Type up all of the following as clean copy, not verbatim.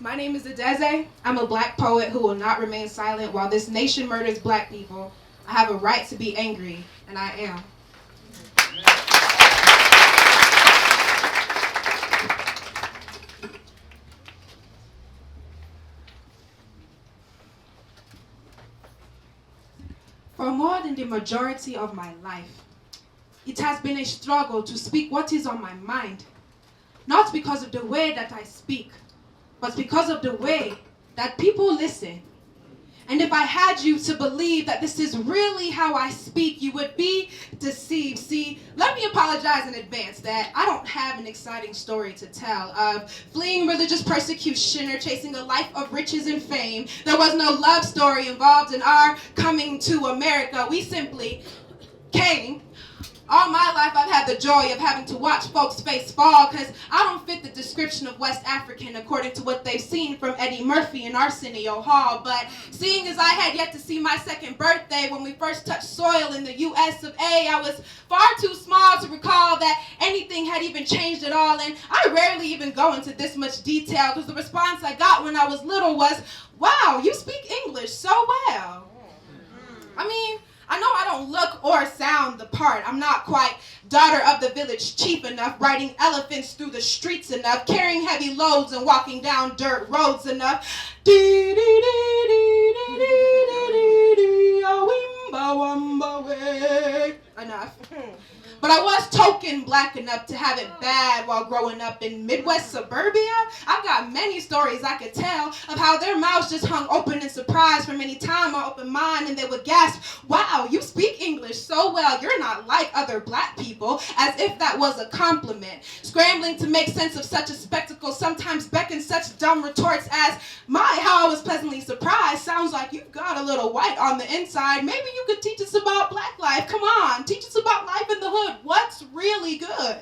My name is Adaeze. I'm a black poet who will not remain silent while this nation murders black people. I have a right to be angry, and I am. For more than the majority of my life, it has been a struggle to speak what is on my mind, not because of the way that I speak, but because of the way that people listen. And if I had you to believe that this is really how I speak, you would be deceived. See, let me apologize in advance that I don't have an exciting story to tell of fleeing religious persecution or chasing a life of riches and fame. There was no love story involved in our coming to America. We simply came. All my life I've had the joy of having to watch folks' face fall because I don't fit the description of West African according to what they've seen from Eddie Murphy and Arsenio Hall. But seeing as I had yet to see my second birthday when we first touched soil in the US of A, I was far too small to recall that anything had even changed at all. And I rarely even go into this much detail because the response I got when I was little was, "Wow, you speak English so well." I mean, I know I don't look or sound the part. I'm not quite daughter of the village chief enough, riding elephants through the streets enough, carrying heavy loads and walking down dirt roads enough. Enough. But I was token black enough to have it bad while growing up in Midwest suburbia. I've got many stories I could tell of how their mouths just hung open in surprise from any time I opened mine, and they would gasp, "Wow, you speak English so well. You're not like other black people," as if that was a compliment. Scrambling to make sense of such a spectacle sometimes beckons such dumb retorts as, "My, how I was pleasantly surprised. Sounds like you've got a little white on the inside. Maybe you could teach us about black life. Come on, teach us about life in the hood. What's really good?"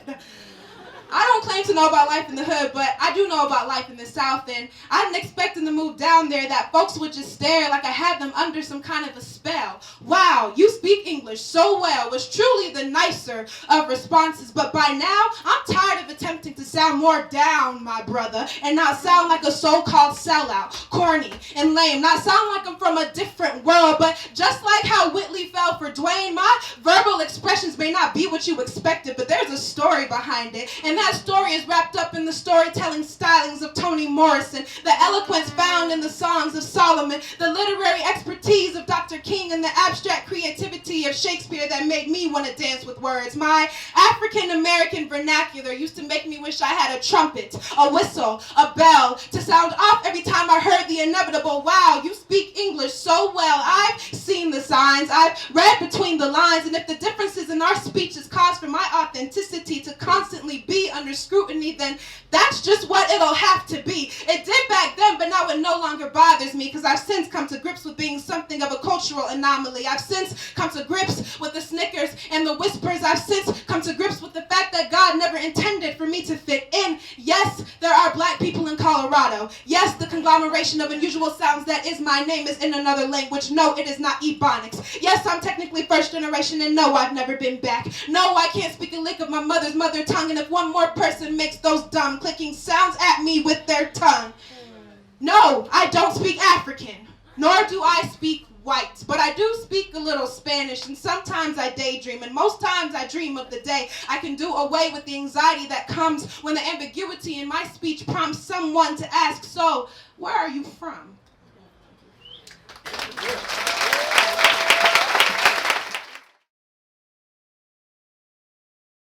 I don't claim to know about life in the hood, but I do know about life in the South, and I didn't expect to move down there that folks would just stare like I had them under some kind of a spell. "Wow, you speak English so well" was truly the nicer of responses, but by now, I'm tired of attempting to sound more down, my brother, and not sound like a so-called sellout, corny and lame, not sound like I'm from a different world, but just like how Whitley fell for Dwayne, my verbal expressions may not be what you expected, but there's a story behind it, and that story is wrapped up in the storytelling stylings of Toni Morrison, the eloquence found in the songs of Solomon, the literary expertise of Dr. King, and the abstract creativity of Shakespeare that made me want to dance with words. My African-American vernacular used to make me wish I had a trumpet, a whistle, a bell to sound off every time I heard the inevitable, "Wow, you speak English so well." I've seen the signs, I've read between the lines, and if the differences in our speech is cause for my authenticity to constantly be under scrutiny, then that's just what it'll have to be. It did back then, but now it no longer bothers me because I've since come to grips with being something of a cultural anomaly. I've since come to grips with the snickers and the whispers. I've since come to grips with the fact that God never intended for me to fit in. Yes, there are black people in Colorado. Yes, the conglomeration of unusual sounds that is my name is in another language. No, it is not Ebonics. Yes, I'm technically first generation, and no, I've never been back. No, I can't speak a lick of my mother's mother tongue, and if one more person makes those dumb clicking sounds at me with their tongue. No, I don't speak African, nor do I speak white, but I do speak a little Spanish, and sometimes I daydream, and most times I dream of the day I can do away with the anxiety that comes when the ambiguity in my speech prompts someone to ask, "So, where are you from?"